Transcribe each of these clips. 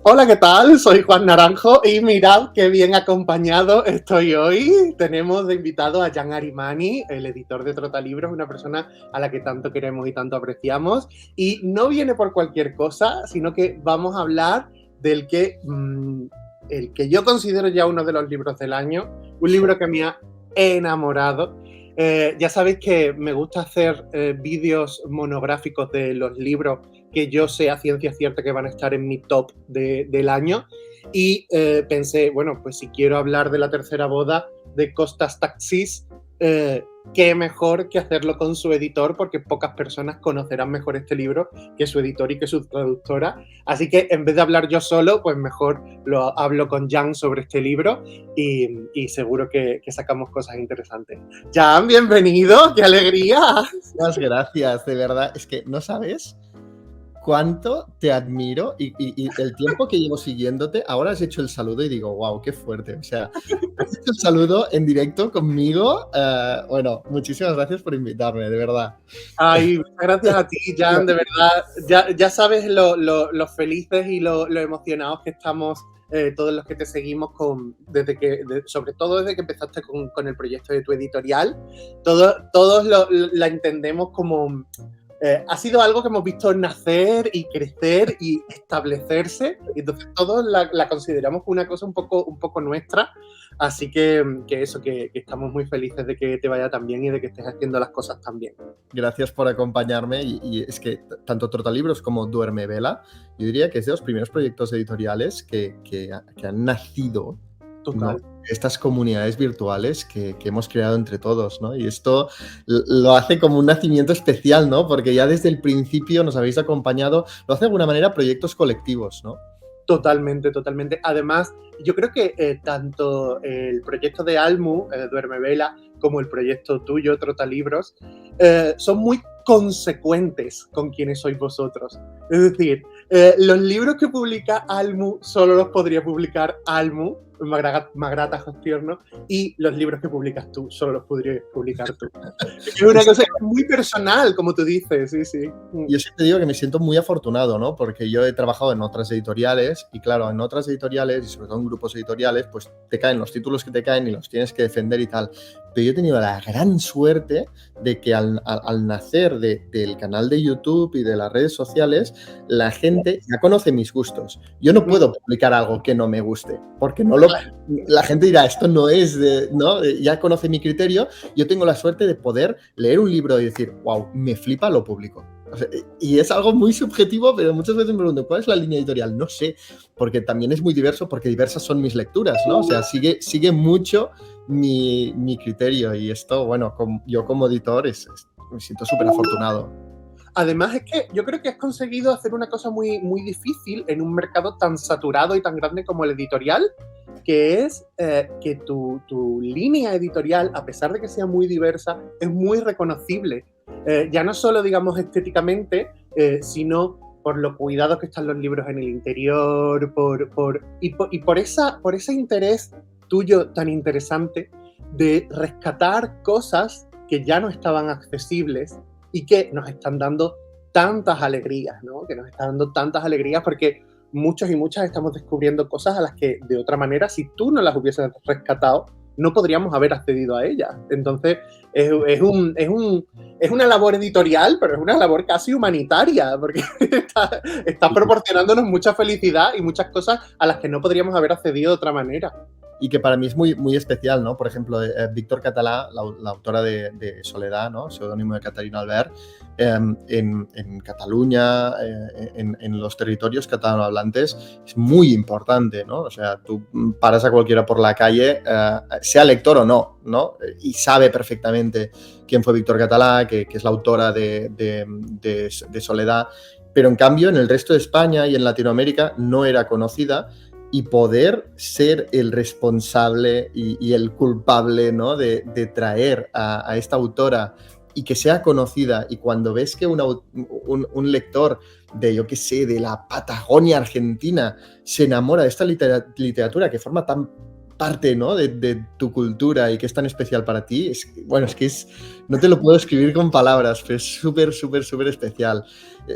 Hola, ¿qué tal? Soy Juan Naranjo y mirad qué bien acompañado estoy hoy. Tenemos de invitado a Jan Arimany, el editor de Trotalibros, una persona a la que tanto queremos y tanto apreciamos. Y no viene por cualquier cosa, sino que vamos a hablar del el que yo considero ya uno de los libros del año, un libro que me ha enamorado. Ya sabéis que me gusta hacer vídeos monográficos de los libros que yo sé a ciencia cierta que van a estar en mi top del año. Y pensé, bueno, pues si quiero hablar de La tercera boda de Costas Taxis, qué mejor que hacerlo con su editor, porque pocas personas conocerán mejor este libro que su editor y que su traductora. Así que en vez de hablar yo solo, pues mejor lo hablo con Jan sobre este libro y seguro que sacamos cosas interesantes. Jan, bienvenido, qué alegría. Muchas gracias, de verdad. Es que no sabes cuánto te admiro y el tiempo que llevo siguiéndote. Ahora has hecho el saludo y digo, wow, qué fuerte. O sea, has hecho el saludo en directo conmigo. Bueno, muchísimas gracias por invitarme, de verdad. Ay, muchas gracias a ti, Jan, de verdad. Ya sabes lo felices y lo emocionados que estamos todos los que te seguimos sobre todo desde que empezaste con el proyecto de tu editorial. Todos la entendemos como... ha sido algo que hemos visto nacer y crecer y establecerse, y entonces todos la consideramos como una cosa un poco nuestra, así que estamos muy felices de que te vaya tan bien y de que estés haciendo las cosas tan bien. Gracias por acompañarme y es que tanto Trotalibros como Duerme Vela, yo diría que es de los primeros proyectos editoriales que han nacido, Total. ¿no? Estas comunidades virtuales que hemos creado entre todos, ¿no? Y esto lo hace como un nacimiento especial, ¿no? Porque ya desde el principio nos habéis acompañado, lo hace de alguna manera proyectos colectivos, ¿no? Totalmente, totalmente. Además, yo creo que tanto el proyecto de Almu, Duerme Vela, como el proyecto tuyo, Trotalibros, son muy consecuentes con quienes sois vosotros. Es decir, los libros que publica Almu solo los podría publicar Almu, Magrata Jostierno, y los libros que publicas tú solo los podrías publicar tú. Es una cosa muy personal, como tú dices, sí, sí. Yo siempre digo que me siento muy afortunado, ¿no? Porque yo he trabajado en otras editoriales y claro, en otras editoriales y sobre todo en grupos editoriales, pues te caen los títulos que te caen y los tienes que defender y tal. Pero yo he tenido la gran suerte de que al nacer del canal de YouTube y de las redes sociales, la gente ya conoce mis gustos. Yo no puedo publicar algo que no me guste, porque la gente dirá, esto no es, ¿no? Ya conoce mi criterio. Yo tengo la suerte de poder leer un libro y decir, wow, me flipa, lo publico. O sea, y es algo muy subjetivo, pero muchas veces me pregunto, ¿cuál es la línea editorial? No sé, porque también es muy diverso, porque diversas son mis lecturas, ¿no? O sea, sigue mucho mi criterio y esto, bueno, yo como editor me siento súper afortunado. Además, es que yo creo que has conseguido hacer una cosa muy, muy difícil en un mercado tan saturado y tan grande como el editorial, que es que tu línea editorial, a pesar de que sea muy diversa, es muy reconocible. Ya no solo, digamos, estéticamente, sino por lo cuidados que están los libros en el interior, y por ese interés tuyo tan interesante de rescatar cosas que ya no estaban accesibles y que nos están dando tantas alegrías, ¿no? Que nos están dando tantas alegrías porque muchos y muchas estamos descubriendo cosas a las que de otra manera, si tú no las hubieses rescatado, no podríamos haber accedido a ellas. Entonces, es una labor editorial, pero es una labor casi humanitaria, porque está proporcionándonos mucha felicidad y muchas cosas a las que no podríamos haber accedido de otra manera. Y que para mí es muy, muy especial, ¿no? Por ejemplo, Víctor Català, la autora de Soledad, ¿no? Seudónimo de Caterina Albert, en Cataluña, en los territorios catalanohablantes, es muy importante, ¿no? O sea, tú paras a cualquiera por la calle, sea lector o no, ¿no? Y sabe perfectamente quién fue Víctor Català, que es la autora de Soledad, pero en cambio en el resto de España y en Latinoamérica no era conocida. Y poder ser el responsable y el culpable, ¿no? de traer a esta autora y que sea conocida, y cuando ves que un lector de, yo qué sé, de la Patagonia Argentina se enamora de esta literatura que forma parte, ¿no? de tu cultura y que es tan especial para ti, no te lo puedo escribir con palabras, pero es súper, súper, súper especial.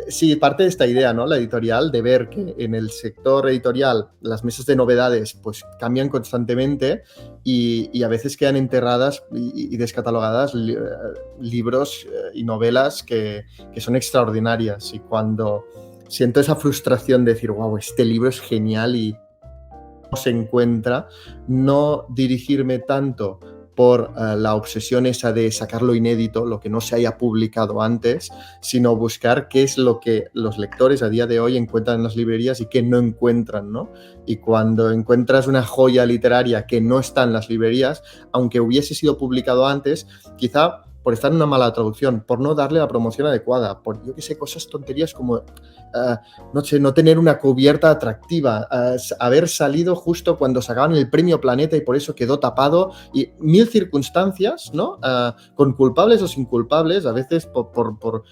Sí, parte de esta idea, ¿no? La editorial, de ver que en el sector editorial las mesas de novedades pues cambian constantemente y a veces quedan enterradas y descatalogadas libros y novelas que son extraordinarias. Y cuando siento esa frustración de decir, wow, este libro es genial y no se encuentra, no dirigirme tanto por la obsesión esa de sacar lo inédito, lo que no se haya publicado antes, sino buscar qué es lo que los lectores a día de hoy encuentran en las librerías y qué no encuentran, ¿no? Y cuando encuentras una joya literaria que no está en las librerías, aunque hubiese sido publicado antes, quizá por estar en una mala traducción, por no darle la promoción adecuada, por, yo qué sé, cosas tonterías como, no sé, no tener una cubierta atractiva, haber salido justo cuando sacaban el premio Planeta y por eso quedó tapado, y mil circunstancias, ¿no? Con culpables o sin culpables, a veces por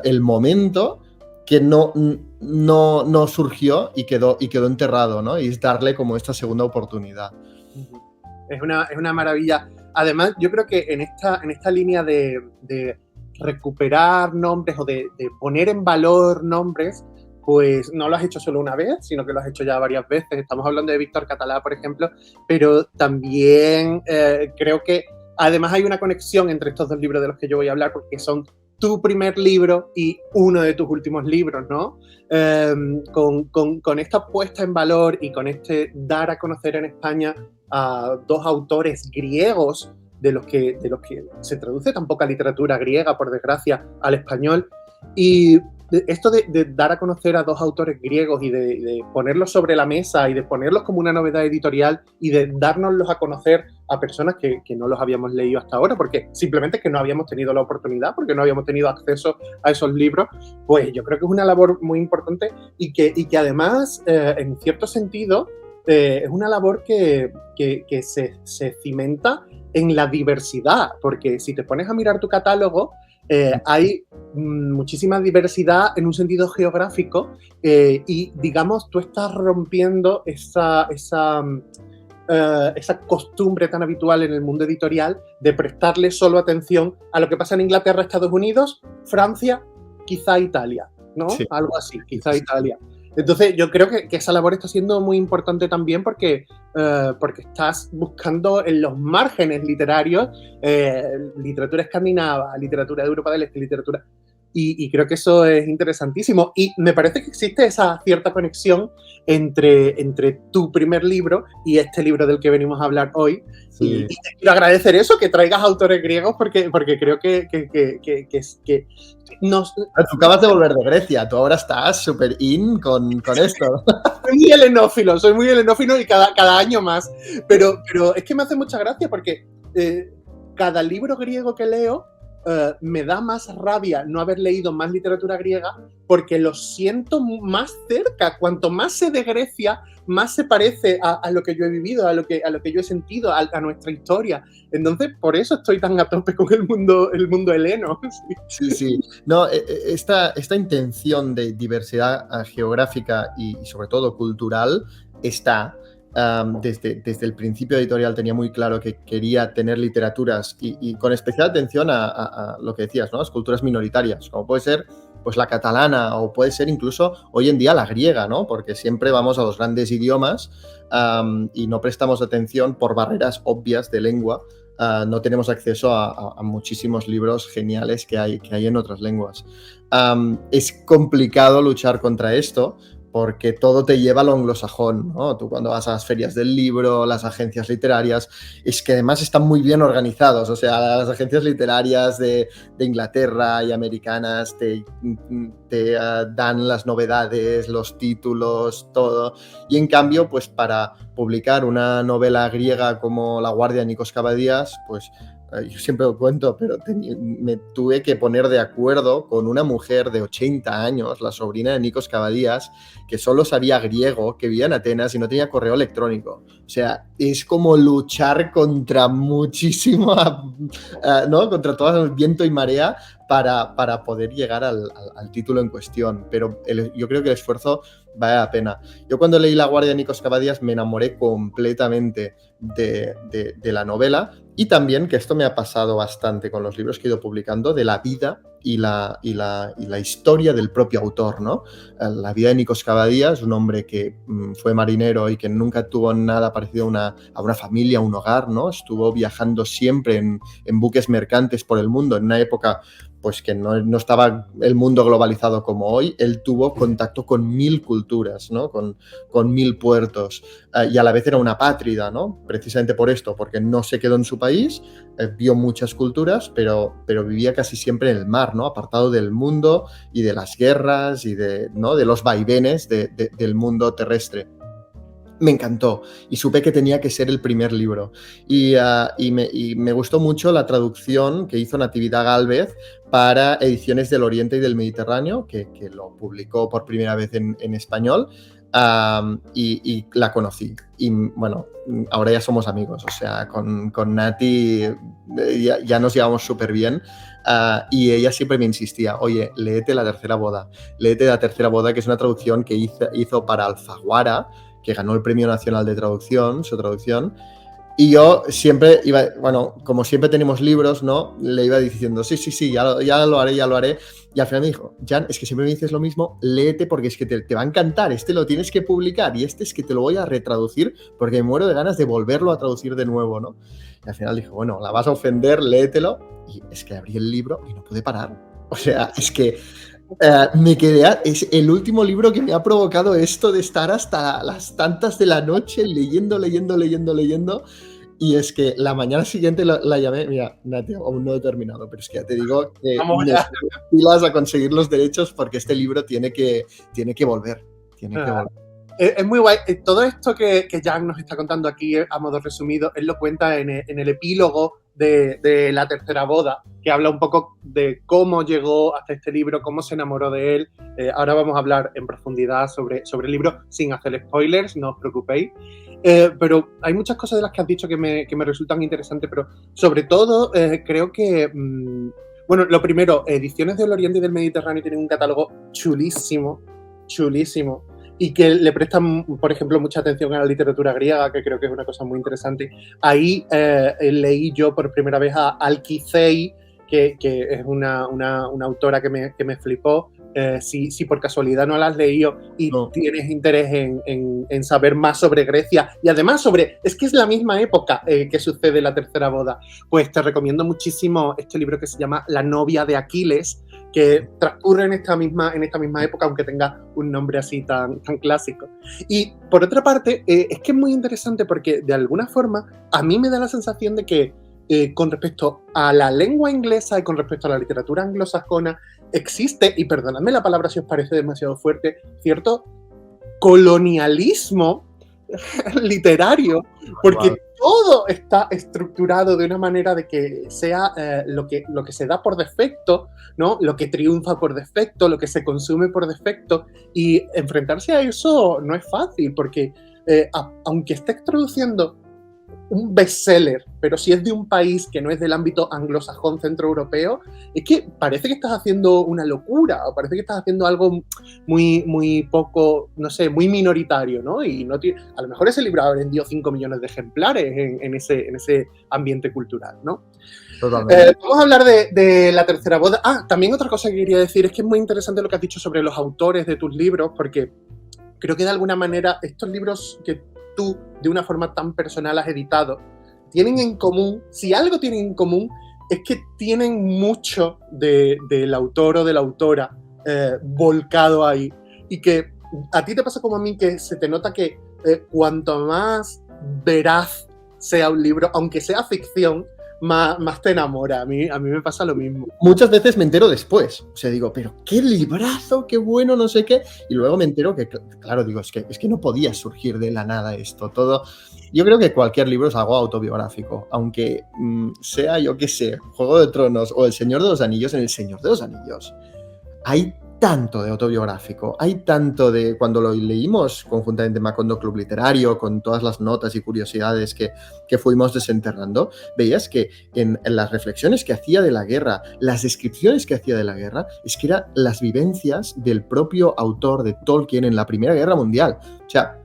el momento que no surgió y quedó enterrado, ¿no? Y es darle como esta segunda oportunidad. Es una maravilla. Además, yo creo que en esta línea de recuperar nombres o de poner en valor nombres, pues no lo has hecho solo una vez, sino que lo has hecho ya varias veces. Estamos hablando de Víctor Català, por ejemplo, pero también creo que además hay una conexión entre estos dos libros de los que yo voy a hablar, porque son tu primer libro y uno de tus últimos libros, ¿no? Con esta puesta en valor y con este dar a conocer en España a dos autores griegos de los que se traduce tan poca literatura griega, por desgracia, al español. Y esto de dar a conocer a dos autores griegos y de ponerlos sobre la mesa y de ponerlos como una novedad editorial y de dárnoslos a conocer a personas que no los habíamos leído hasta ahora, porque simplemente que no habíamos tenido la oportunidad, porque no habíamos tenido acceso a esos libros, pues yo creo que es una labor muy importante y que además, en cierto sentido, es una labor que se cimenta en la diversidad, porque si te pones a mirar tu catálogo, hay muchísima diversidad en un sentido geográfico y, digamos, tú estás rompiendo esa costumbre tan habitual en el mundo editorial de prestarle solo atención a lo que pasa en Inglaterra, Estados Unidos, Francia, quizá Italia, ¿no? Sí. Algo así, quizá Italia. Entonces, yo creo que esa labor está siendo muy importante también porque estás buscando en los márgenes literarios literatura escandinava, literatura de Europa del Este, literatura... Y creo que eso es interesantísimo. Y me parece que existe esa cierta conexión entre tu primer libro y este libro del que venimos a hablar hoy. Sí. Y te quiero agradecer eso, que traigas autores griegos, porque creo que nos... Tú acabas de volver de Grecia, tú ahora estás súper in con esto. Soy muy helenófilo y cada año más. Pero es que me hace mucha gracia porque cada libro griego que leo me da más rabia no haber leído más literatura griega porque lo siento más cerca. Cuanto más sé de Grecia, más se parece a lo que yo he vivido, a lo que yo he sentido, a nuestra historia. Entonces, por eso estoy tan a tope con el mundo heleno. Sí. No, esta intención de diversidad geográfica y sobre todo cultural está... desde el principio editorial tenía muy claro que quería tener literaturas y con especial atención a lo que decías, ¿no? Las culturas minoritarias, como puede ser pues la catalana o puede ser incluso hoy en día la griega, ¿no? Porque siempre vamos a los grandes idiomas y no prestamos atención por barreras obvias de lengua. No tenemos acceso a muchísimos libros geniales que hay en otras lenguas. Es complicado luchar contra esto, porque todo te lleva a lo anglosajón, ¿no? Tú cuando vas a las ferias del libro, las agencias literarias, es que además están muy bien organizados, o sea, las agencias literarias de Inglaterra y americanas te dan las novedades, los títulos, todo, y en cambio, pues para publicar una novela griega como La Guardia de Nikos Kavadías, pues yo siempre lo cuento, pero me tuve que poner de acuerdo con una mujer de 80 años, la sobrina de Nikos Kavadías, que solo sabía griego, que vivía en Atenas y no tenía correo electrónico. O sea, es como luchar contra muchísimo, ¿no? Contra todo el viento y marea para poder llegar al título en cuestión. Pero yo creo que el esfuerzo vale la pena. Yo cuando leí La guardia de Nikos Kavadías me enamoré completamente de la novela, y también, que esto me ha pasado bastante con los libros que he ido publicando, de la vida y la historia del propio autor, ¿no? La vida de Nikos Kavadías, un hombre que fue marinero y que nunca tuvo nada parecido a una familia, a un hogar, ¿no? Estuvo viajando siempre en buques mercantes por el mundo, en una época pues que no estaba el mundo globalizado como hoy. Él tuvo contacto con 1000 culturas, ¿no? Con 1000 puertos, y a la vez era una apátrida, ¿no? Precisamente por esto, porque no se quedó en su país, vio muchas culturas, pero vivía casi siempre en el mar, ¿no? Apartado del mundo y de las guerras y ¿no? de los vaivenes del mundo terrestre. Me encantó y supe que tenía que ser el primer libro. Y me gustó mucho la traducción que hizo Natividad Gálvez para Ediciones del Oriente y del Mediterráneo, que lo publicó por primera vez en español, y la conocí. Y bueno, ahora ya somos amigos, o sea, con Nati ya nos llevamos súper bien. Y ella siempre me insistía, oye, léete La tercera boda, que es una traducción que hizo para Alfaguara, que ganó el Premio Nacional de Traducción, su traducción, y yo siempre iba, bueno, como siempre tenemos libros, ¿no? Le iba diciendo, sí, ya lo haré, y al final me dijo, Jan, es que siempre me dices lo mismo, léete porque es que te va a encantar, lo tienes que publicar, y es que te lo voy a retraducir porque me muero de ganas de volverlo a traducir de nuevo, ¿no? Y al final dije, bueno, la vas a ofender, léetelo, y es que abrí el libro y no pude parar, o sea, es que me quedé, es el último libro que me ha provocado esto de estar hasta las tantas de la noche leyendo, y es que la mañana siguiente la llamé, mira, Nati, aún no he terminado, pero es que ya te digo que me pilas a conseguir los derechos porque este libro tiene que volver, Es muy guay. Todo esto que Jan nos está contando aquí a modo resumido, él lo cuenta en el epílogo de La tercera boda, que habla un poco de cómo llegó hasta este libro, cómo se enamoró de él. Ahora vamos a hablar en profundidad sobre el libro, sin hacer spoilers, no os preocupéis. Pero hay muchas cosas de las que has dicho que me resultan interesantes, pero sobre todo creo que... bueno, lo primero, Ediciones del Oriente y del Mediterráneo tienen un catálogo chulísimo, y que le prestan, por ejemplo, mucha atención a la literatura griega, que creo que es una cosa muy interesante. Ahí leí yo por primera vez a Alkizei, que es una autora que me flipó. Si por casualidad no la has leído y tienes interés en saber más sobre Grecia, y además es que es la misma época que sucede La tercera boda, pues te recomiendo muchísimo este libro que se llama La novia de Aquiles, que transcurre en esta misma época, aunque tenga un nombre así tan clásico. Y por otra parte, es que es muy interesante porque de alguna forma a mí me da la sensación de que con respecto a la lengua inglesa y con respecto a la literatura anglosajona existe, y perdonadme la palabra si os parece demasiado fuerte, cierto colonialismo literario, porque todo está estructurado de una manera de que sea lo que se da por defecto, ¿no? Lo que triunfa por defecto, lo que se consume por defecto, y enfrentarse a eso no es fácil, porque aunque estés traduciendo un bestseller, pero si es de un país que no es del ámbito anglosajón centroeuropeo, es que parece que estás haciendo una locura, o parece que estás haciendo algo muy poco, no sé, muy minoritario, ¿no? Y no tiene, a lo mejor ese libro ha vendido 5 millones de ejemplares en ese ambiente cultural, ¿no? Vamos a hablar de La tercera boda. También otra cosa que quería decir es que es muy interesante lo que has dicho sobre los autores de tus libros, porque creo que de alguna manera estos libros que tú de una forma tan personal has editado tienen en común, si algo tienen en común, es que tienen mucho del autor o de la autora volcado ahí, y que a ti te pasa como a mí, que se te nota que cuanto más veraz sea un libro, aunque sea ficción, más te enamora. A mí me pasa lo mismo. Muchas veces me entero después. O sea, digo, pero qué librazo, qué bueno, no sé qué. Y luego me entero que, claro, digo, es que no podía surgir de la nada esto. Todo. Yo creo que cualquier libro es algo autobiográfico. Aunque sea, yo qué sé, Juego de Tronos o El Señor de los Anillos. En El Señor de los Anillos hay tanto de autobiográfico, hay tanto de... Cuando lo leímos conjuntamente en Macondo Club Literario, con todas las notas y curiosidades que fuimos desenterrando, veías que en las reflexiones que hacía de la guerra, las descripciones que hacía de la guerra, es que eran las vivencias del propio autor de Tolkien en la Primera Guerra Mundial. O sea,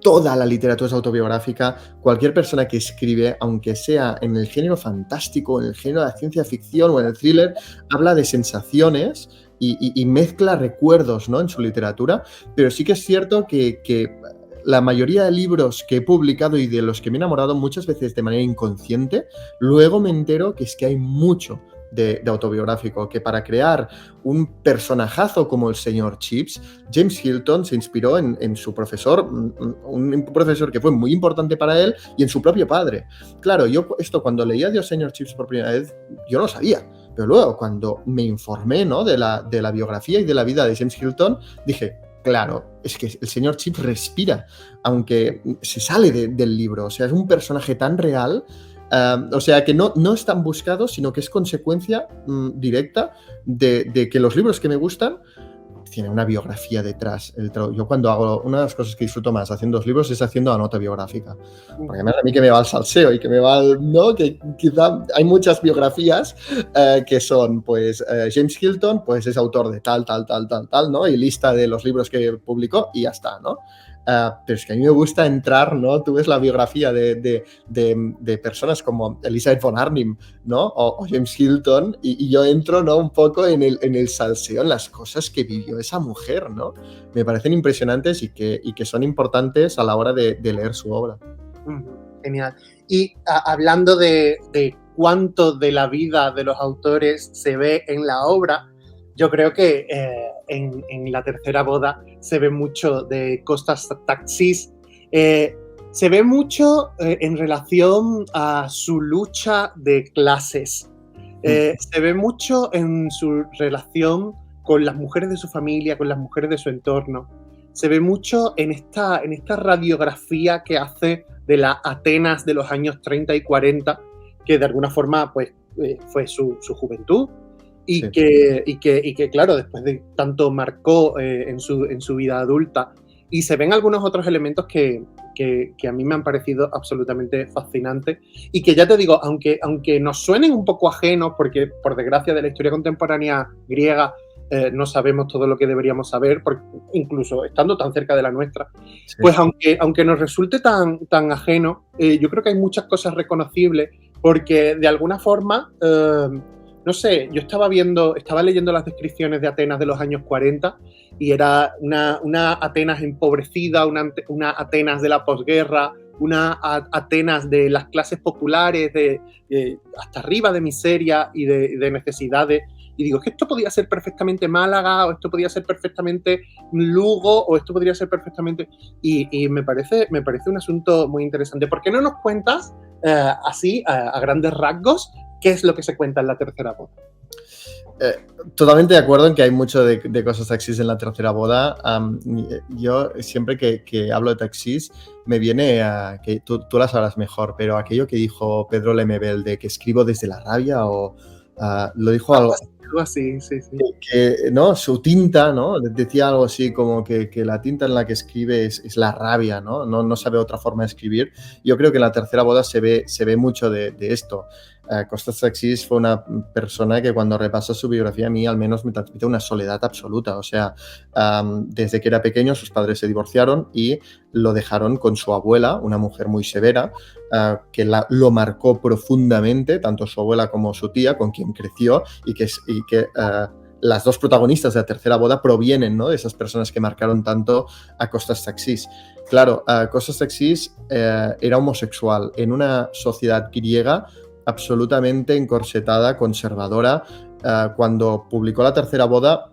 toda la literatura es autobiográfica. Cualquier persona que escribe, aunque sea en el género fantástico, en el género de la ciencia ficción o en el thriller, habla de sensaciones y mezcla recuerdos, ¿no?, en su literatura, pero sí que es cierto que la mayoría de libros que he publicado y de los que me he enamorado muchas veces de manera inconsciente, luego me entero que es que hay mucho de autobiográfico, que para crear un personajazo como el señor Chips, James Hilton se inspiró en su profesor, un profesor que fue muy importante para él, y en su propio padre. Claro, yo esto cuando leía Dios señor Chips por primera vez, yo no lo sabía. Pero luego, cuando me informé, ¿no?, de la biografía y de la vida de James Hilton, dije, claro, es que el señor Chips respira, aunque se sale del libro. O sea, es un personaje tan real, o sea, que no es tan buscado, sino que es consecuencia directa de que los libros que me gustan tienen una biografía detrás. Yo cuando hago, una de las cosas que disfruto más haciendo los libros es haciendo la nota biográfica. Porque además a mí que me va el salseo y que me va ¿no? Que quizá hay muchas biografías que son, pues, James Hilton, pues es autor de tal, ¿no? Y lista de los libros que publicó y ya está, ¿no? Pero es que a mí me gusta entrar, ¿no? Tú ves la biografía de personas como Elizabeth von Arnim, ¿no? O James Hilton, y yo entro, ¿no?, un poco en el salseo, en las cosas que vivió esa mujer, ¿no? Me parecen impresionantes y que son importantes a la hora de leer su obra. Genial. Y hablando de cuánto de la vida de los autores se ve en la obra, yo creo que en La Tercera Boda se ve mucho de Costas Taxis. Se ve mucho en relación a su lucha de clases. Se ve mucho en su relación con las mujeres de su familia, con las mujeres de su entorno. Se ve mucho en esta radiografía que hace de la Atenas de los años 30 y 40, que de alguna forma pues, fue su juventud y, sí. que, claro, después de tanto marcó en su vida adulta. Y se ven algunos otros elementos que a mí me han parecido absolutamente fascinantes y que, ya te digo, aunque nos suenen un poco ajenos, porque por desgracia de la historia contemporánea griega no sabemos todo lo que deberíamos saber, porque incluso estando tan cerca de la nuestra, sí. Pues aunque nos resulte tan ajeno, yo creo que hay muchas cosas reconocibles, porque de alguna forma, no sé, yo estaba leyendo las descripciones de Atenas de los años 40 y era una Atenas empobrecida, una Atenas de la posguerra, una Atenas de las clases populares, hasta arriba de miseria y de necesidades. Y digo, es que esto podía ser perfectamente Málaga, o esto podía ser perfectamente Lugo, o esto podría ser perfectamente... Y me parece un asunto muy interesante. ¿Por qué no nos cuentas, así, a grandes rasgos, qué es lo que se cuenta en La Tercera Boda? Totalmente de acuerdo en que hay mucho de cosas Taxis en La Tercera Boda. Yo siempre que hablo de Taxis me viene a... que tú las sabrás mejor, pero aquello que dijo Pedro Lemebel de que escribo desde la rabia, o lo dijo algo así, sí. Que, ¿no? Su tinta, ¿no? Decía algo así como que la tinta en la que escribe es la rabia, ¿no? No sabe otra forma de escribir. Yo creo que en La Tercera Boda se ve mucho de esto. Costas Taxis fue una persona que, cuando repaso su biografía, a mí al menos me transmite una soledad absoluta. O sea, desde que era pequeño sus padres se divorciaron y lo dejaron con su abuela, una mujer muy severa, que lo marcó profundamente, tanto su abuela como su tía, con quien creció, y que las dos protagonistas de La Tercera Boda provienen, ¿no?, de esas personas que marcaron tanto a Costas Taxis. Claro, Costas Taxis era homosexual en una sociedad griega absolutamente encorsetada, conservadora. Cuando publicó La Tercera Boda,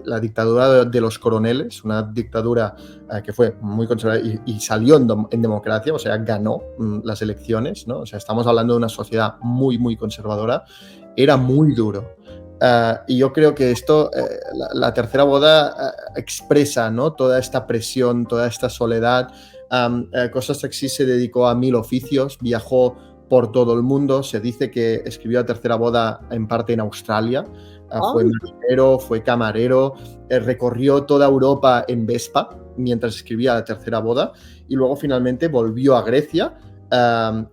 la dictadura de los coroneles, una dictadura que fue muy conservadora y salió en democracia, o sea, ganó las elecciones, ¿no? O sea, estamos hablando de una sociedad muy, muy conservadora. Era muy duro. Y yo creo que esto, la tercera boda expresa, ¿no? Toda esta presión, toda esta soledad. Costa Saxís se dedicó a 1000 oficios, viajó por todo el mundo. Se dice que escribió la tercera boda en parte en Australia. Fue marinero, fue camarero, recorrió toda Europa en Vespa mientras escribía la tercera boda y luego finalmente volvió a Grecia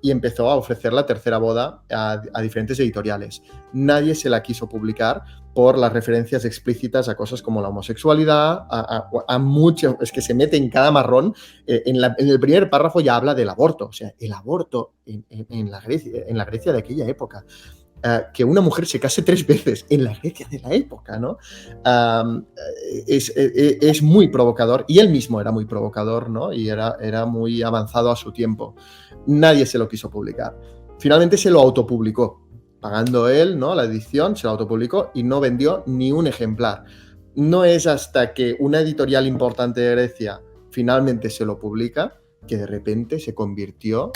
y empezó a ofrecer la tercera boda a diferentes editoriales. Nadie se la quiso publicar por las referencias explícitas a cosas como la homosexualidad, a mucho, es que se mete en cada marrón. En el primer párrafo ya habla del aborto, o sea, el aborto en la Grecia de aquella época. Que una mujer se case 3 veces en la Grecia de la época, ¿no? Es muy provocador, y él mismo era muy provocador, ¿no? Y era muy avanzado a su tiempo. Nadie se lo quiso publicar. Finalmente se lo autopublicó, pagando él, ¿no? La edición, se lo autopublicó y no vendió ni un ejemplar. No es hasta que una editorial importante de Grecia finalmente se lo publica que de repente se convirtió,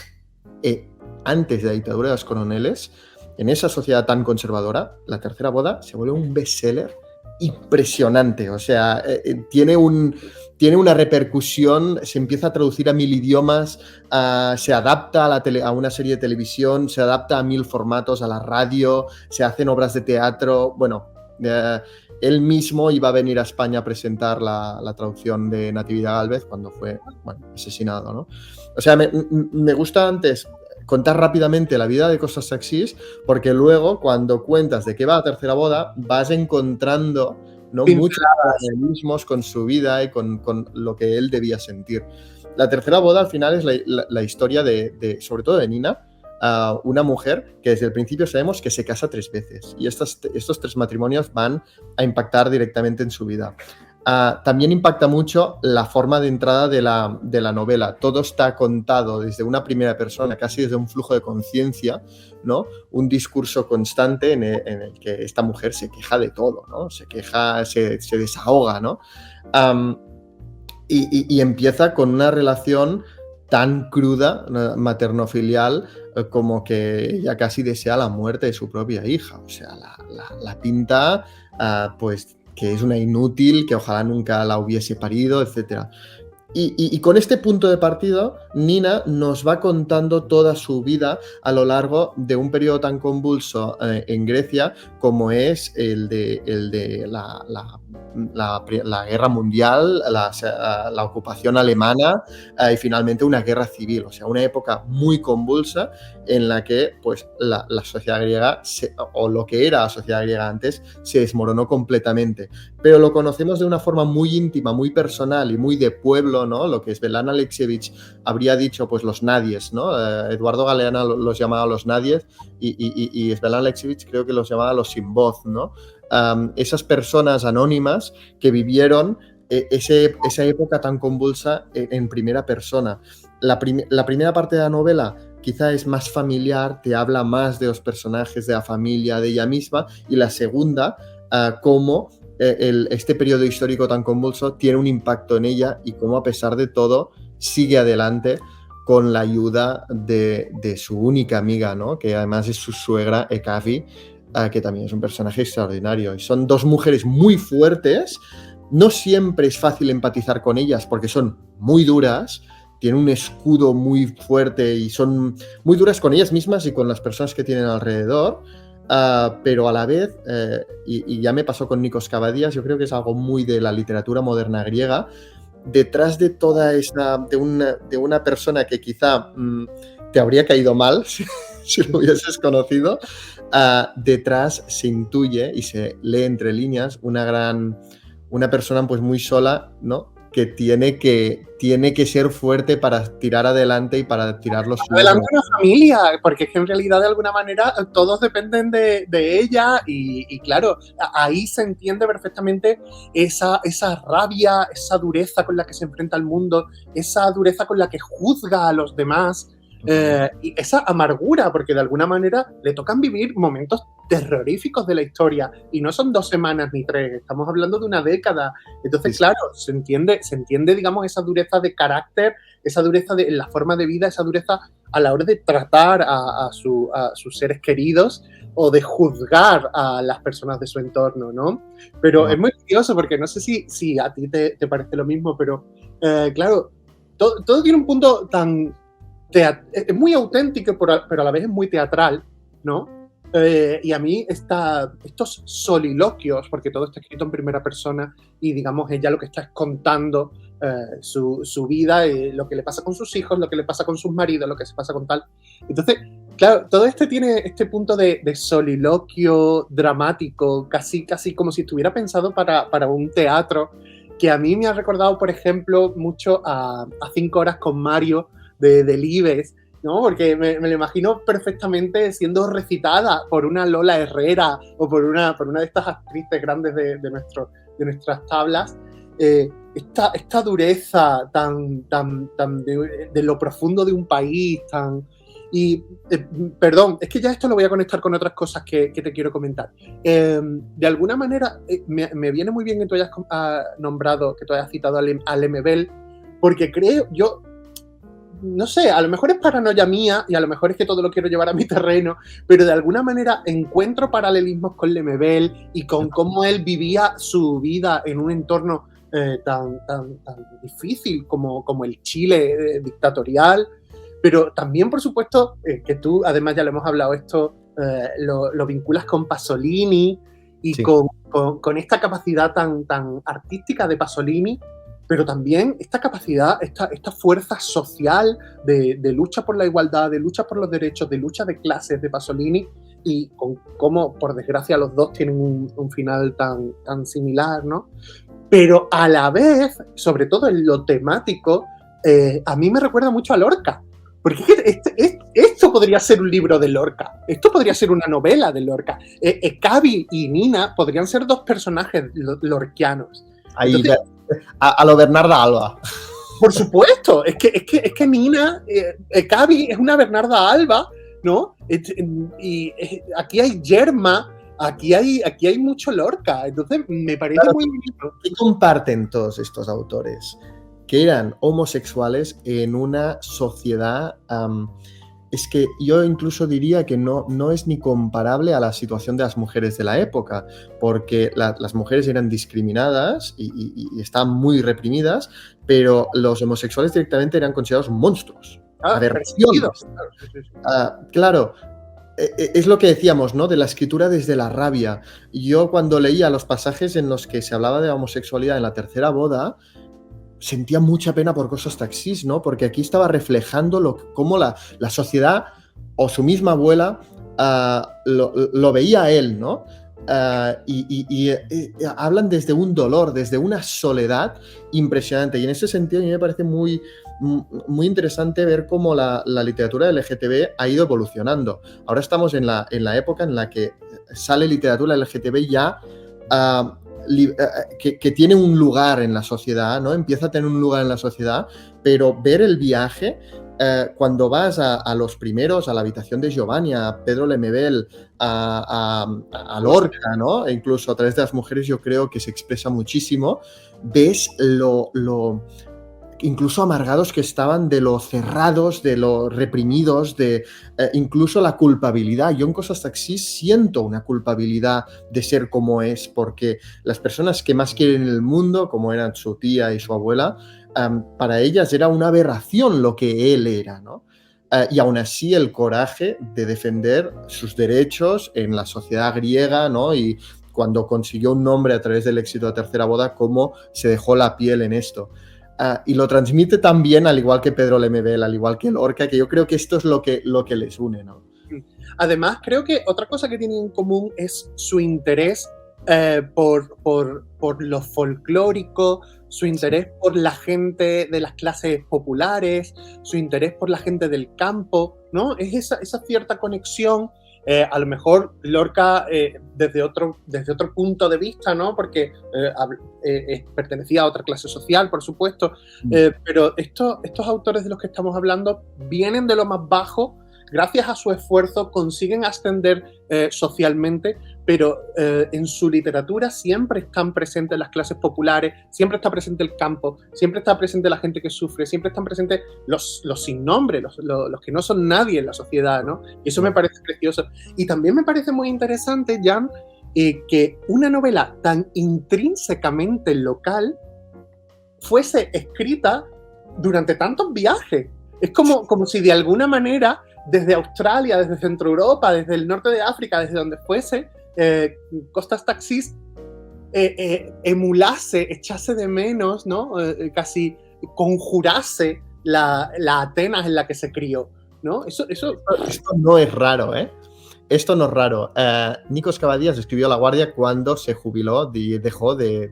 antes de la dictadura de los coroneles, en esa sociedad tan conservadora, la tercera boda se vuelve un bestseller impresionante. O sea, tiene una repercusión, se empieza a traducir a 1000 idiomas, se adapta a una serie de televisión, se adapta a 1000 formatos, a la radio, se hacen obras de teatro. Bueno, él mismo iba a venir a España a presentar la traducción de Natividad Gálvez cuando fue, asesinado, ¿no? O sea, me gusta antes contar rápidamente la vida de Costa Saxís, porque luego, cuando cuentas de qué va la tercera boda, vas encontrando, ¿no? muchos paralelismos con su vida y con lo que él debía sentir. La tercera boda, al final, es la historia sobre todo de Nina, una mujer que desde el principio sabemos que se casa 3 veces. Y estos 3 matrimonios van a impactar directamente en su vida. También impacta mucho la forma de entrada de la novela. Todo está contado desde una primera persona, casi desde un flujo de conciencia, ¿no? Un discurso constante en el que esta mujer se queja de todo, ¿no? Se queja, se desahoga, ¿no? Y empieza con una relación tan cruda, materno-filial, como que ella casi desea la muerte de su propia hija. O sea, la pinta, pues, que es una inútil, que ojalá nunca la hubiese parido, etc. Y con este punto de partida, Nina nos va contando toda su vida a lo largo de un periodo tan convulso en Grecia como es el de la guerra mundial, la ocupación alemana y finalmente una guerra civil. O sea, una época muy convulsa en la que pues, la sociedad griega, o lo que era la sociedad griega antes, se desmoronó completamente. Pero lo conocemos de una forma muy íntima, muy personal y muy de pueblo, ¿no? Lo que Svetlana Alexievich habría dicho, pues los nadies, ¿no? Eduardo Galeana los llamaba los nadies y Svetlana Alexievich creo que los llamaba los sin voz, ¿no? Esas personas anónimas que vivieron esa época tan convulsa en primera persona. La primera parte de la novela quizá es más familiar, te habla más de los personajes, de la familia, de ella misma, y la segunda, cómo este periodo histórico tan convulso tiene un impacto en ella y cómo a pesar de todo sigue adelante con la ayuda de su única amiga, ¿no? Que además es su suegra, Ekavi, que también es un personaje extraordinario. Y son 2 mujeres muy fuertes. No siempre es fácil empatizar con ellas porque son muy duras, tienen un escudo muy fuerte y son muy duras con ellas mismas y con las personas que tienen alrededor. Pero a la vez, y ya me pasó con Nikos Kavadías, yo creo que es algo muy de la literatura moderna griega, detrás de toda esa, de una persona que quizá te habría caído mal si lo hubieses conocido, detrás se intuye y se lee entre líneas una persona pues muy sola, ¿no? Que tiene que ser fuerte para tirar adelante y para tirar los suyos. Adelante una familia, porque es que en realidad de alguna manera todos dependen de ella y claro, ahí se entiende perfectamente esa rabia, esa dureza con la que se enfrenta al mundo, esa dureza con la que juzga a los demás. Y esa amargura, porque de alguna manera le tocan vivir momentos terroríficos de la historia, y no son 2 semanas ni 3, estamos hablando de una década. Entonces, Sí, claro, se entiende, digamos, esa dureza de carácter, esa dureza de la forma de vida, esa dureza a la hora de tratar a sus seres queridos o de juzgar a las personas de su entorno, ¿no? Pero es muy curioso porque no sé si a ti te parece lo mismo, pero claro, todo tiene un punto tan... es muy auténtico, pero a la vez es muy teatral, ¿no? Y a mí estos soliloquios, porque todo está escrito en primera persona y digamos ella lo que está es contando su vida, lo que le pasa con sus hijos, lo que le pasa con sus maridos, lo que se pasa con tal. Entonces, claro, todo tiene este punto de soliloquio dramático, casi como si estuviera pensado para un teatro, que a mí me ha recordado, por ejemplo, mucho a 5 horas con Mario de Delibes, ¿no? Porque me lo imagino perfectamente siendo recitada por una Lola Herrera o por una de estas actrices grandes de nuestras tablas. Esta dureza tan de lo profundo de un país, y perdón, es que ya esto lo voy a conectar con otras cosas que te quiero comentar. De alguna manera, me viene muy bien que tú hayas nombrado, que tú hayas citado a Lemebel, porque creo, yo no sé, a lo mejor es paranoia mía y a lo mejor es que todo lo quiero llevar a mi terreno, pero de alguna manera encuentro paralelismos con Lemebel y con cómo él vivía su vida en un entorno tan difícil como el Chile dictatorial, pero también, por supuesto, que tú, además ya lo hemos hablado, esto lo vinculas con Pasolini y sí. con esta capacidad tan artística de Pasolini, pero también esta capacidad, esta fuerza social de lucha por la igualdad, de lucha por los derechos, de lucha de clases de Pasolini, y con cómo, por desgracia, los dos tienen un final tan similar, ¿no? Pero a la vez, sobre todo en lo temático, a mí me recuerda mucho a Lorca. Porque esto podría ser un libro de Lorca, esto podría ser una novela de Lorca. Cavi y Nina podrían ser 2 personajes lorquianos. Ahí, Entonces, a lo Bernarda Alba. por supuesto, es que Nina, Cavi es una Bernarda Alba, ¿no? Y aquí hay Yerma, aquí hay mucho Lorca, entonces me parece Claro, muy bonito. ¿qué comparten todos estos autores? Que eran homosexuales en una sociedad... es que yo incluso diría que no es ni comparable a la situación de las mujeres de la época, porque las mujeres eran discriminadas y estaban muy reprimidas, pero los homosexuales directamente eran considerados monstruos, aberraciones. Claro, sí. Claro, es lo que decíamos, ¿no? De la escritura desde la rabia. Yo cuando leía los pasajes en los que se hablaba de la homosexualidad en la tercera boda, sentía mucha pena por Costas Taxis, ¿no? Porque aquí estaba reflejando cómo la sociedad o su misma abuela lo veía a él, ¿no? Y hablan desde un dolor, desde una soledad impresionante. Y en ese sentido a mí me parece muy interesante ver cómo la literatura LGTB ha ido evolucionando. Ahora estamos en la época en la que sale literatura LGTB ya... que tiene un lugar en la sociedad, ¿no? Empieza a tener un lugar en la sociedad, pero ver el viaje, cuando vas a los primeros, a la habitación de Giovanni, a Pedro Lemebel, a Lorca, ¿no? E incluso a través de las mujeres yo creo que se expresa muchísimo, ves lo incluso amargados que estaban, de lo cerrados, de lo reprimidos, de incluso la culpabilidad. Yo en Cosas Taxis siento una culpabilidad de ser como es, porque las personas que más quieren en el mundo, como eran su tía y su abuela, para ellas era una aberración lo que él era, ¿no? Y aún así el coraje de defender sus derechos en la sociedad griega, ¿no? Y cuando consiguió un nombre a través del éxito de Tercera Boda, cómo se dejó la piel en esto. Y lo transmite también, al igual que Pedro Lemebel, al igual que Lorca, que yo creo que esto es lo que les une, ¿no? Además, creo que otra cosa que tienen en común es su interés por lo folclórico, su interés por la gente de las clases populares, su interés por la gente del campo, ¿no? Es esa cierta conexión A lo mejor Lorca desde otro punto de vista, ¿no? Porque pertenecía a otra clase social, por supuesto, pero estos autores de los que estamos hablando vienen de lo más bajo, gracias a su esfuerzo consiguen ascender socialmente, pero en su literatura siempre están presentes las clases populares, siempre está presente el campo, siempre está presente la gente que sufre, siempre están presentes los sin nombre, los que no son nadie en la sociedad, ¿no? Y eso me parece precioso. Y también me parece muy interesante, Jan, que una novela tan intrínsecamente local fuese escrita durante tantos viajes. Es como si de alguna manera, desde Australia, desde Centro Europa, desde el norte de África, desde donde fuese, Costas Taxis emulase, echase de menos, ¿no? Casi conjurase la Atenas en la que se crió, ¿no? Esto no es raro, ¿eh? Esto no es raro. Nikos Kavadías escribió La Guardia cuando se jubiló y dejó de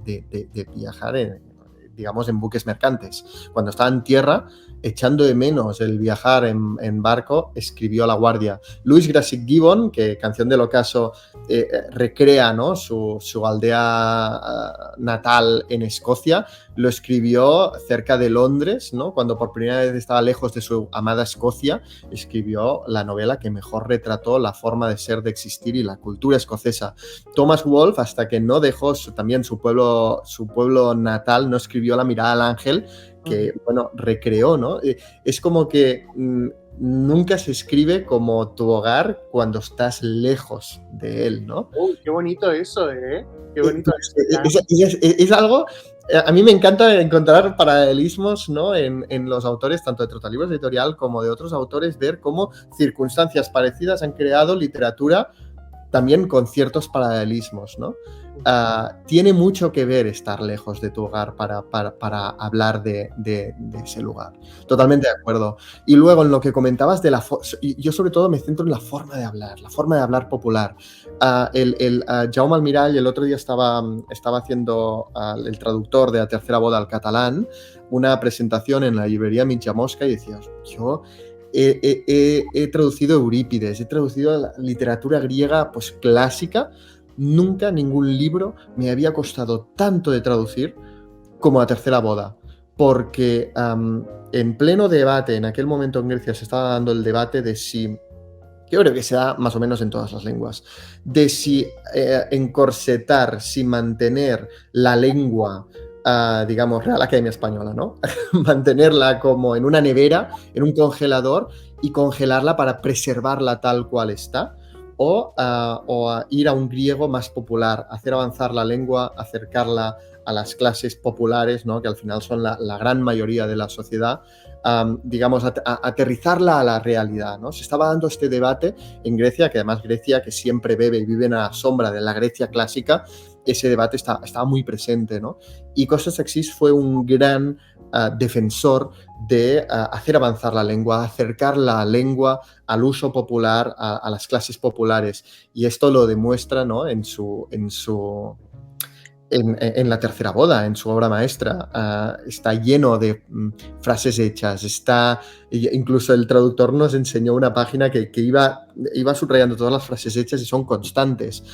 viajar en buques mercantes. Cuando estaba en tierra, echando de menos el viajar en barco, escribió La Guardia. Louis Grassic Gibbon, que Canción del Ocaso recrea, ¿no? su aldea natal en Escocia, lo escribió cerca de Londres, ¿no? Cuando por primera vez estaba lejos de su amada Escocia, escribió la novela que mejor retrató la forma de ser, de existir y la cultura escocesa. Thomas Wolfe, hasta que no dejó también su pueblo natal, no escribió La mirada al ángel, que, bueno, recreó, ¿no? Es como que nunca se escribe como tu hogar cuando estás lejos de él, ¿no? Uy, qué bonito eso, ¿eh? Qué bonito es algo... A mí me encanta encontrar paralelismos, ¿no? en los autores, tanto de Trotalibros Editorial como de otros autores, ver cómo circunstancias parecidas han creado literatura también con ciertos paralelismos, ¿no? Tiene mucho que ver estar lejos de tu hogar para hablar de ese lugar. Totalmente de acuerdo. Y luego en lo que comentabas de yo sobre todo me centro en la forma de hablar popular. Jaume Almirall el otro día estaba haciendo el traductor de La tercera boda al catalán, una presentación en la librería Mitja Mosca, y decía, yo he traducido Eurípides, he traducido la literatura griega pues clásica. Nunca ningún libro me había costado tanto de traducir como La tercera boda, porque en pleno debate, en aquel momento en Grecia se estaba dando el debate de si, yo creo que se da más o menos en todas las lenguas, de si encorsetar, si mantener la lengua, digamos, Real Academia Española, ¿no? Mantenerla como en una nevera, en un congelador, y congelarla para preservarla tal cual está, o ir a un griego más popular, hacer avanzar la lengua, acercarla a las clases populares, ¿no? Que al final son la gran mayoría de la sociedad, digamos, aterrizarla a la realidad, ¿no? Se estaba dando este debate en Grecia, que además Grecia, que siempre bebe y vive en la sombra de la Grecia clásica, ese debate estaba muy presente, ¿no? Y Costas Taxis fue un gran defensor de hacer avanzar la lengua, acercar la lengua al uso popular, a las clases populares. Y esto lo demuestra, ¿no? en La tercera boda, en su obra maestra. Está lleno de frases hechas. Incluso el traductor nos enseñó una página que iba subrayando todas las frases hechas y son constantes.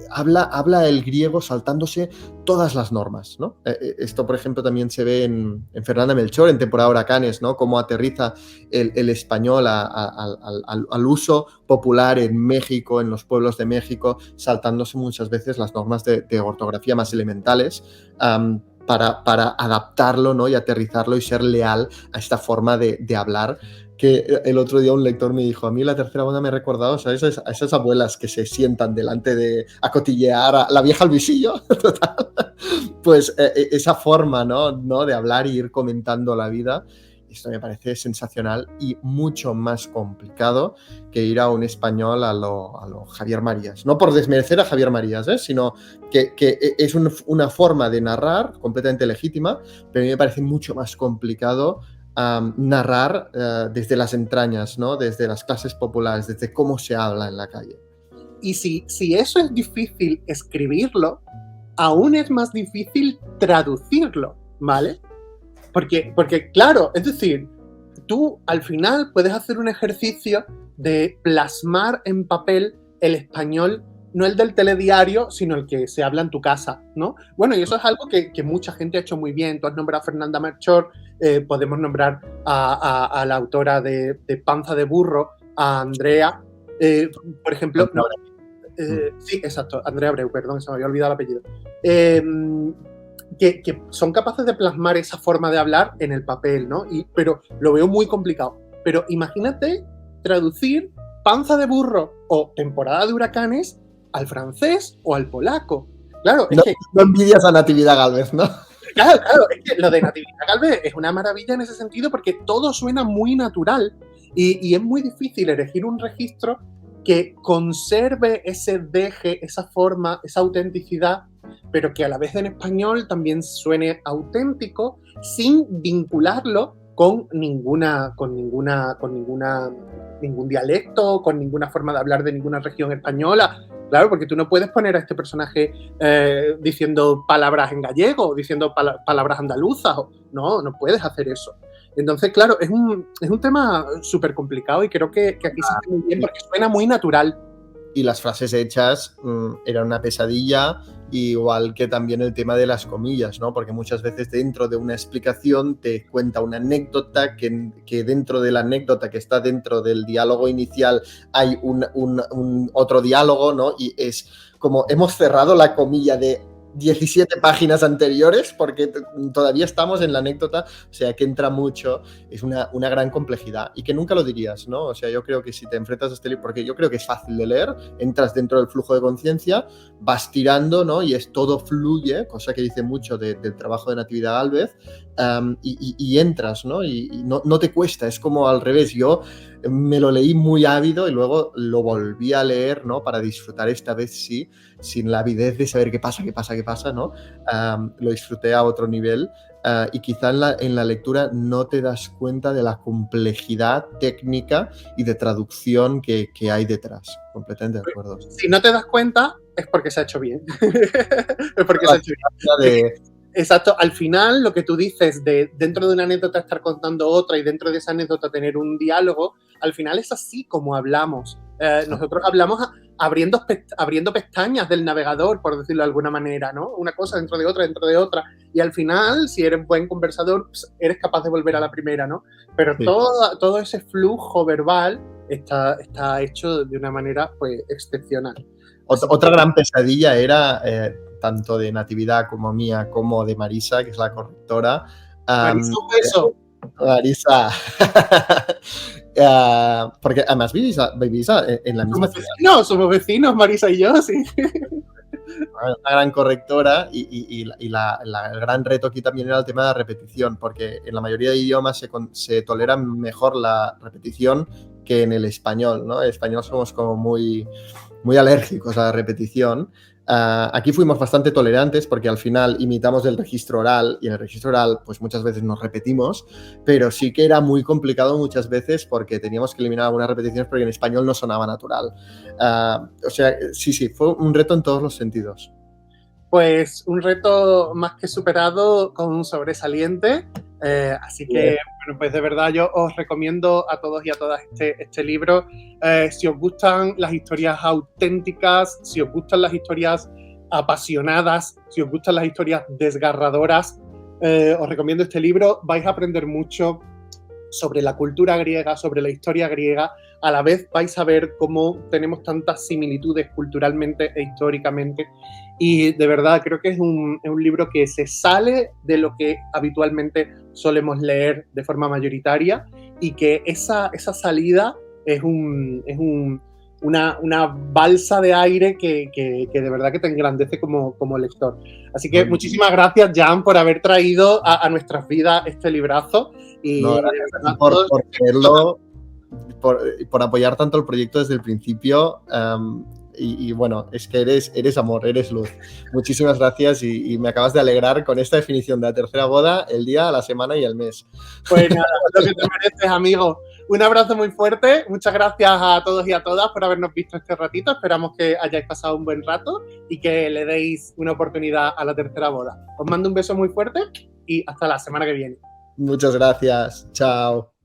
Habla el griego saltándose todas las normas, ¿no? Esto, por ejemplo, también se ve en Fernanda Melchor, en Temporada de Huracanes, ¿no? Cómo aterriza el español al uso popular en México, en los pueblos de México, saltándose muchas veces las normas de ortografía más elementales, para adaptarlo, ¿no? Y aterrizarlo y ser leal a esta forma de hablar. Que el otro día un lector me dijo, a mí La tercera boda me ha recordado, ¿sabes? A esas abuelas que se sientan delante a cotillear a la vieja al visillo, total. Pues esa forma, ¿no? De hablar y ir comentando la vida, esto me parece sensacional y mucho más complicado que ir a un español a lo Javier Marías. No por desmerecer a Javier Marías, sino que es una forma de narrar completamente legítima, pero a mí me parece mucho más complicado narrar desde las entrañas, ¿no? Desde las clases populares, desde cómo se habla en la calle. Y si eso es difícil escribirlo, aún es más difícil traducirlo, ¿vale? Porque claro, es decir, tú al final puedes hacer un ejercicio de plasmar en papel el español, no el del telediario, sino el que se habla en tu casa, ¿no? Bueno, y eso es algo que mucha gente ha hecho muy bien. Tú has nombrado a Fernanda Melchor, podemos nombrar a la autora de Panza de Burro, a Andrea, por ejemplo. No, sí, exacto, Andrea Abreu, perdón, se me había olvidado el apellido. Que son capaces de plasmar esa forma de hablar en el papel, ¿no? Pero lo veo muy complicado. Pero imagínate traducir Panza de Burro o Temporada de Huracanes al francés o al polaco. Claro, es no, que... No envidias a Natividad Gálvez, ¿no? Claro, es que lo de Natividad Gálvez es una maravilla en ese sentido porque todo suena muy natural y es muy difícil elegir un registro que conserve ese deje, esa forma, esa autenticidad, pero que a la vez en español también suene auténtico sin vincularlo con ningún dialecto, con ninguna forma de hablar de ninguna región española. Claro, porque tú no puedes poner a este personaje diciendo palabras en gallego, diciendo palabras andaluzas. No puedes hacer eso. Entonces, claro, es un tema súper complicado y creo que aquí se hace muy bien porque suena muy natural. Y las frases hechas eran una pesadilla, igual que también el tema de las comillas, ¿no? Porque muchas veces dentro de una explicación te cuenta una anécdota que dentro de la anécdota que está dentro del diálogo inicial hay un otro diálogo, ¿no? Y es como hemos cerrado la comilla de 17 páginas anteriores porque todavía estamos en la anécdota, o sea que entra mucho, es una gran complejidad y que nunca lo dirías, ¿no? O sea, yo creo que si te enfrentas a este libro, porque yo creo que es fácil de leer, entras dentro del flujo de conciencia, vas tirando, ¿no? Y todo fluye, cosa que dice mucho del trabajo de Natividad Gálvez, y entras, ¿no? Y no te cuesta, es como al revés, yo me lo leí muy ávido y luego lo volví a leer, ¿no? Para disfrutar esta vez sí, sin la avidez de saber qué pasa, ¿no? Lo disfruté a otro nivel y quizá en la lectura no te das cuenta de la complejidad técnica y de traducción que hay detrás. Completamente de acuerdo. Si no te das cuenta, es porque se ha hecho bien. Es porque se ha hecho bien. Exacto, al final lo que tú dices de dentro de una anécdota estar contando otra y dentro de esa anécdota tener un diálogo, al final es así como hablamos. Nosotros hablamos abriendo pestañas del navegador, por decirlo de alguna manera, ¿no? Una cosa dentro de otra, y al final, si eres buen conversador, pues eres capaz de volver a la primera, ¿no? Pero sí, todo ese flujo verbal está hecho de una manera, pues, excepcional. Otra gran pesadilla era... tanto de Natividad como mía, como de Marisa, que es la correctora. Marisa, Marisa. Porque además vivís en la misma ciudad. No, somos vecinos, Marisa y yo, sí. Una gran correctora y el gran reto aquí también era el tema de la repetición, porque en la mayoría de idiomas se tolera mejor la repetición que en el español, ¿no? En español somos como muy alérgicos a la repetición. Aquí fuimos bastante tolerantes porque al final imitamos el registro oral y en el registro oral pues muchas veces nos repetimos, pero sí que era muy complicado muchas veces porque teníamos que eliminar algunas repeticiones porque en español no sonaba natural. O sea, sí, fue un reto en todos los sentidos. Pues un reto más que superado con un sobresaliente. Así que, bueno, pues de verdad yo os recomiendo a todos y a todas este libro. Si os gustan las historias auténticas, si os gustan las historias apasionadas, si os gustan las historias desgarradoras, os recomiendo este libro. Vais a aprender mucho sobre la cultura griega, sobre la historia griega. A la vez vais a ver cómo tenemos tantas similitudes culturalmente e históricamente. Y de verdad creo que es un libro que se sale de lo que habitualmente solemos leer de forma mayoritaria y que esa salida es una balsa de aire que de verdad que te engrandece como lector. Así que muchísimas gracias, Jan, por haber traído a nuestras vidas este librazo. Y gracias por quererlo, por apoyar tanto el proyecto desde el principio. Y bueno, es que eres amor, eres luz. Muchísimas gracias y me acabas de alegrar con esta definición de la tercera boda, el día, la semana y el mes. Pues nada, lo que te mereces, amigo. Un abrazo muy fuerte. Muchas gracias a todos y a todas por habernos visto este ratito. Esperamos que hayáis pasado un buen rato y que le deis una oportunidad a la tercera boda. Os mando un beso muy fuerte y hasta la semana que viene. Muchas gracias. Chao.